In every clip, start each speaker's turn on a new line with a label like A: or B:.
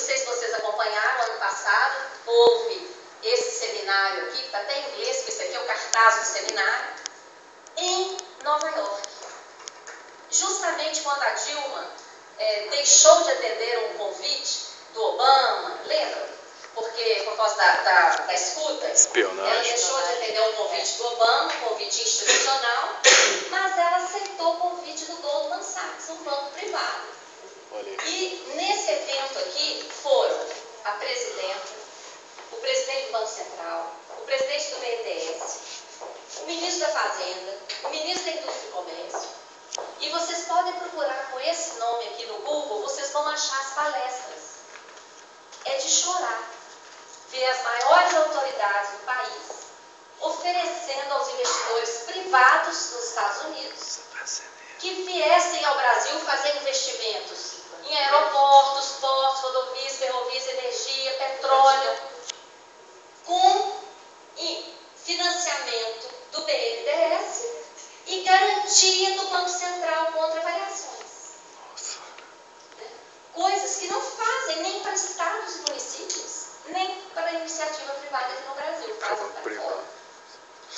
A: sei se vocês acompanharam, ano passado, houve esse seminário aqui, que está até em inglês, que isso aqui é o cartaz do seminário, em Nova York. Justamente quando a Dilma deixou de atender um convite do Obama, lembra? Porque, por causa da escuta,
B: espionagem,
A: ela deixou de atender um convite do Obama, um convite institucional, mas ela aceitou o convite do Goldman Sachs, um banco privado. E nesse evento aqui foram a presidenta, o presidente do Banco Central, o presidente do BNDES, o ministro da Fazenda, o ministro da Indústria e Comércio. E vocês podem procurar com esse nome aqui no Google, vocês vão achar as palestras. É de chorar ver as maiores autoridades do país oferecendo aos investidores privados dos Estados Unidos que viessem ao Brasil fazer investimentos em aeroportos, portos, rodovias, ferrovias, energia, petróleo, com financiamento do BNDES e garantia do Banco Central contra variações. Coisas que não fazem nem para estados e municípios, nem para a iniciativa privada aqui no Brasil, fazem para fora.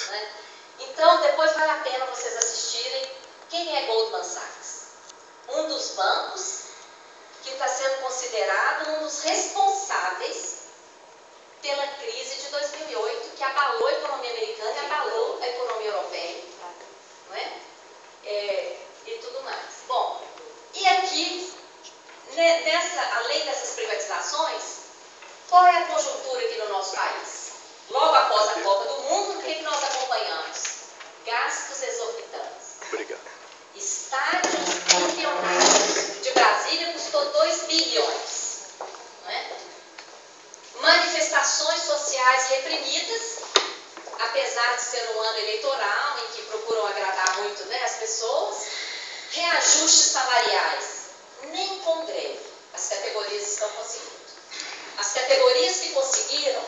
A: Né? Então, depois vale a pena vocês assistirem. Quem é Goldman Sachs? Um dos bancos que está sendo considerado um dos responsáveis pela crise de 2008, que abalou a economia americana e abalou a economia europeia, não é? E tudo mais. Bom, e aqui, além dessas privatizações, qual é a conjuntura aqui no nosso país? Logo após a Copa do Mundo, o que nós acompanhamos? Gastos exorbitantes.
B: Obrigado.
A: Estádios bilionários de Brasília custou 2 bilhões. Não é? Manifestações sociais reprimidas, apesar de ser um ano eleitoral em que procuram agradar muito, né, as pessoas. Reajustes salariais, nem com greve as categorias estão conseguindo. As categorias que conseguiram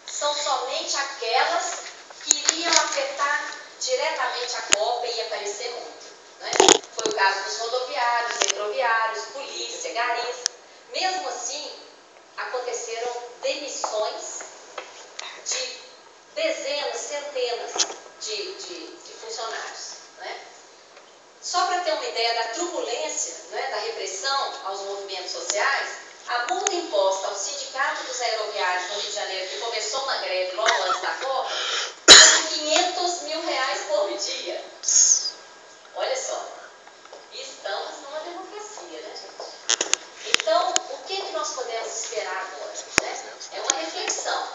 A: são somente aquelas que iriam afetar diretamente a Copa e ia aparecer muito. Né? Foi o caso dos rodoviários, hidroviários, polícia, garis. Mesmo assim, aconteceram demissões de dezenas, centenas de funcionários. Né? Só para ter uma ideia da turbulência, né, da repressão aos movimentos sociais, a multa imposta ao Sindicato dos Aeroviários no Rio de Janeiro, que começou uma greve logo antes da Copa, foi de R$500 mil por dia. Olha só. E estamos numa democracia, né, gente? Então, o que nós podemos esperar agora? Né? É uma reflexão.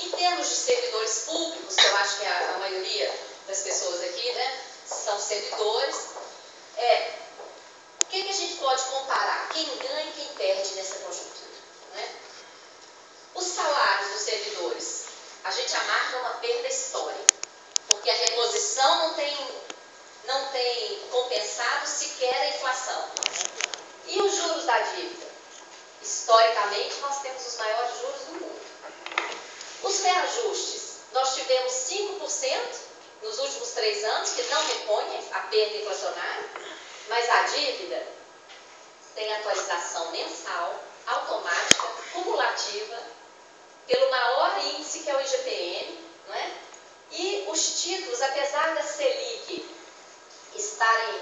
A: Em termos de servidores públicos, que eu acho que a maioria das pessoas aqui, né, são servidores, o que a gente pode comparar? Quem ganha e quem perde nessa conjuntura? Né? Os salários dos servidores, a gente amarga uma perda histórica, porque a reposição não tem compensado sequer a inflação. E os juros da dívida? Historicamente, nós temos os maiores juros do mundo. Os reajustes, nós tivemos 5% nos últimos 3 anos, que não repõem a perda inflacionária, mas a dívida tem atualização mensal, automática, cumulativa, pelo maior índice que é o IGPM, não é? E os títulos, apesar da Selic estarem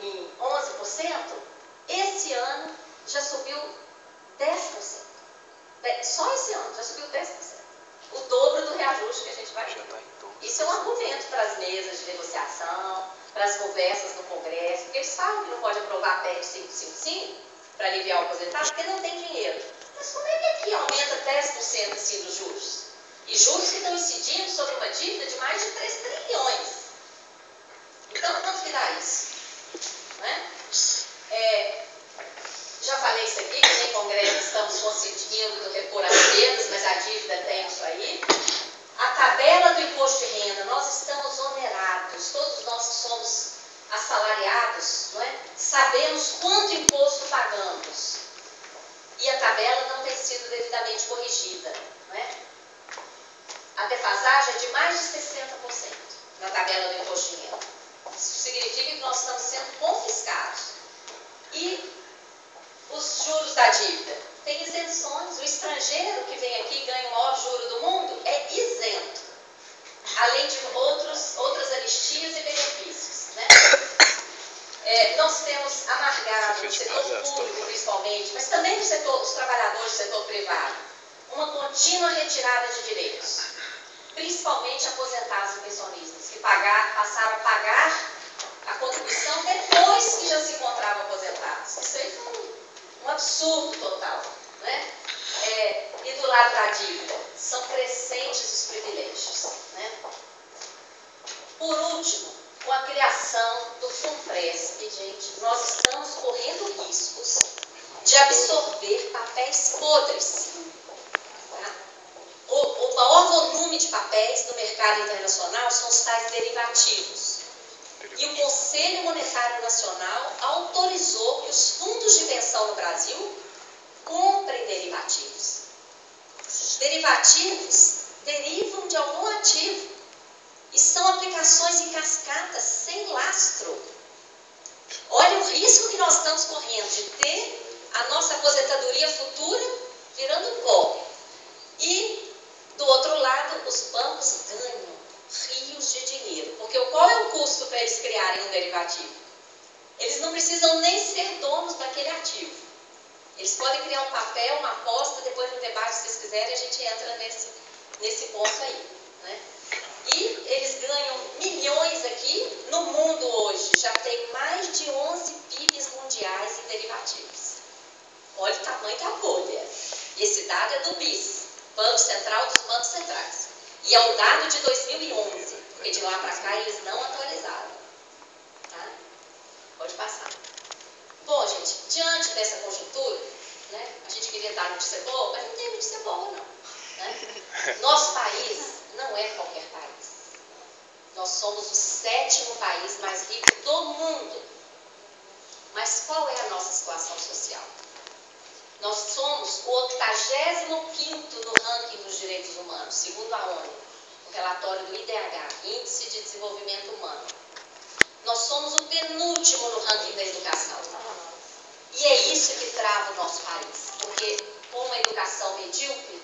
A: em 11%, esse ano já subiu 10%. Só esse ano já subiu 10%. O dobro do reajuste que a gente vai ter. Isso é um argumento para as mesas de negociação, para as conversas no Congresso, porque eles falam que não pode aprovar a PEC 555 para aliviar o aposentado, porque não tem dinheiro. Mas como é que aqui aumenta 10% assim dos juros? E juros que estão incidindo sobre uma dívida de mais de 3 trilhões. Então, quanto que dá isso? Né? Já falei isso aqui, que nem Congresso estamos conseguindo repor as perdas, mas a dívida tem isso aí. A tabela do imposto de renda, nós estamos onerados, todos nós que somos assalariados, não é? Sabemos quanto imposto pagamos. E a tabela não tem sido devidamente corrigida. Não é? A defasagem é de mais de 60% na tabela do imposto de renda. Isso significa que nós estamos sendo confiscados. E os juros da dívida? Tem isenções estrangeiro que vem aqui e ganha o maior juro do mundo é isento, além de outras anistias e benefícios, né? Nós temos amargado no setor público, principalmente, mas também os trabalhadores do setor privado, uma contínua retirada de direitos, principalmente aposentados e pensionistas, que passaram a pagar a contribuição depois que já se encontravam aposentados. Isso aí foi um absurdo total, né? E do lado da dívida, são crescentes os privilégios, né? Por último, com a criação do FUNPRESP, gente, nós estamos correndo riscos de absorver papéis podres. Tá? O maior volume de papéis no mercado internacional são os tais derivativos. E o Conselho Monetário Nacional autorizou que os fundos de pensão no Brasil comprem derivativos. Derivativos derivam de algum ativo e são aplicações em cascata sem lastro. Olha o risco que nós estamos correndo de ter a nossa aposentadoria futura virando pó. E, do outro lado, os bancos ganham rios de dinheiro. Porque qual é o custo para eles criarem um derivativo? Eles não precisam nem ser donos daquele ativo. Eles podem criar um papel, uma aposta, depois no debate, se vocês quiserem, a gente entra nesse ponto aí, né? E eles ganham milhões aqui. No mundo hoje já tem mais de 11 PIBs mundiais em derivativos. Olha o tamanho da bolha. E esse dado é do BIS, Banco Central dos Bancos Centrais. E é um dado de 2011, porque de lá para cá eles não atualizaram. Tá? Pode passar. Bom, gente, diante dessa conjuntura, né, a gente queria dar notícia boa, mas não tem notícia boa, não. Né? Nosso país não é qualquer país. Nós somos o 7º país mais rico do mundo. Mas qual é a nossa situação social? Nós somos o 85º no ranking dos direitos humanos, segundo a ONU, o relatório do IDH, Índice de Desenvolvimento Humano. Nós somos o penúltimo no ranking da educação. E é isso que trava o nosso país. Porque com uma educação medíocre,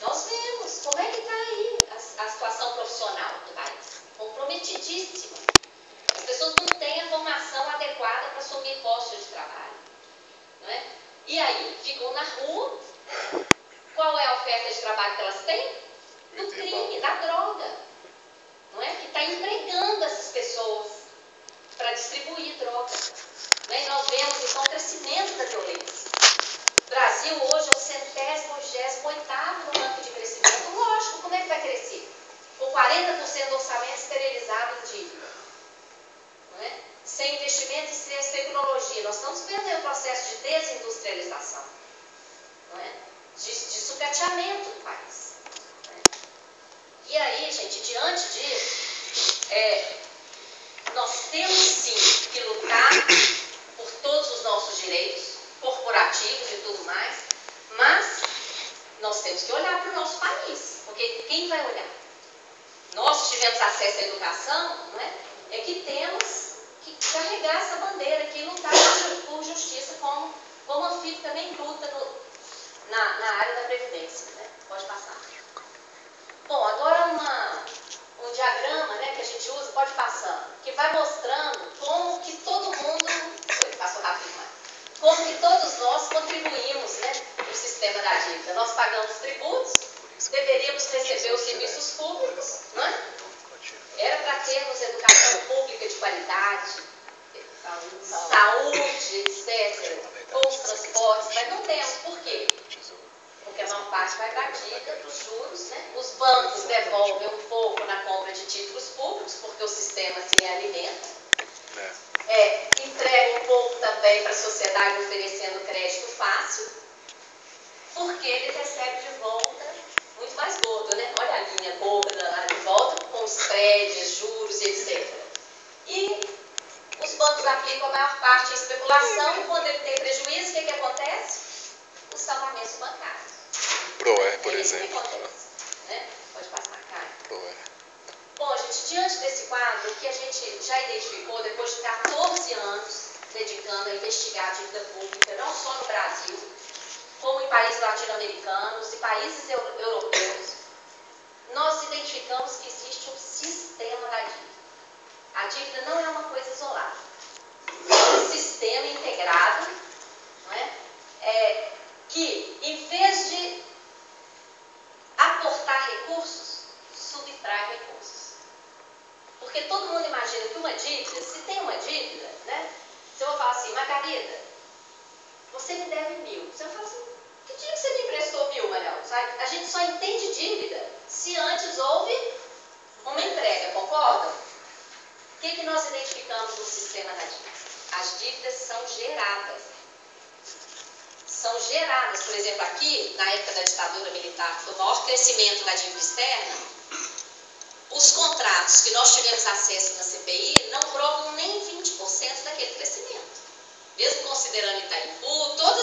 A: nós vemos como é que está aí a situação profissional do país. Comprometidíssima. As pessoas não têm a formação adequada para assumir postos de trabalho. Não é? E aí, ficam na rua. Qual é a oferta de trabalho que elas têm? Do crime, da droga. Não é? Que está empregando essas pessoas para distribuir droga. Não é? E nós vemos, então, o crescimento da violência. O Brasil hoje é o 128º no ranking de crescimento. Lógico, como é que vai crescer? Com 40% do orçamento esterilizado em dívida. Não é? Sem investimento em ciência e tecnologia. Nós estamos vendo aí o processo de desindustrialização. Não é? De sucateamento do país. Não é? E aí, gente, diante disso, nós temos sim que lutar por todos os nossos direitos corporativos e tudo mais, mas nós temos que olhar para o nosso país, porque quem vai olhar? Nós tivemos acesso à educação, não é? É que temos que carregar essa bandeira aqui e lutar por justiça, como a FIP também luta na área da Previdência. Né? Pode passar. Bom, agora um diagrama, né, que a gente usa, pode passar, que vai mostrando como que todo mundo, passou rápido demais, como que todos nós contribuímos, né, para o sistema da dívida. Nós pagamos tributos, deveríamos receber os serviços públicos, não é? Era para termos educação pública de qualidade, saúde, etc., bons transportes, mas não temos. Por quê? Porque a maior parte vai para a dívida dos juros, né? Os bancos devolvem um pouco na compra de títulos públicos, porque o sistema se realimenta. Entrega um pouco também para a sociedade oferecendo crédito fácil, porque ele recebe de volta muito mais gordo, né? Olha a linha gorda lá de volta, com spreads, juros e etc. E os bancos aplicam a maior parte em especulação, e quando ele tem prejuízo, o que acontece? Os salvamentos bancários.
B: Proer, por
A: é isso
B: exemplo.
A: que acontece, né? Pode passar, Caio.
B: Proer.
A: Bom, gente, diante desse quadro, o que a gente já identificou, depois de 14 anos dedicando a investigar a dívida pública, não só no Brasil, como em países latino-americanos países europeus, nós identificamos que existe um sistema da dívida. A dívida não é uma coisa isolada. É um sistema integrado, não é? Que, em vez de aportar recursos, subtrai recursos. Porque todo mundo imagina que uma dívida, se tem uma dívida, né? Se eu vou falar assim, Margarida, você me deve 1.000. Você vai falar assim, que dia que você me emprestou 1.000, Manel? A gente só entende dívida se antes houve uma entrega, concordam? O que nós identificamos no sistema da dívida? As dívidas são geradas. São geradas, por exemplo, aqui, na época da ditadura militar, o maior crescimento da dívida externa, os contratos que nós tivemos acesso na CPI não provam nem 20% daquele crescimento. Mesmo considerando Itaipu, todo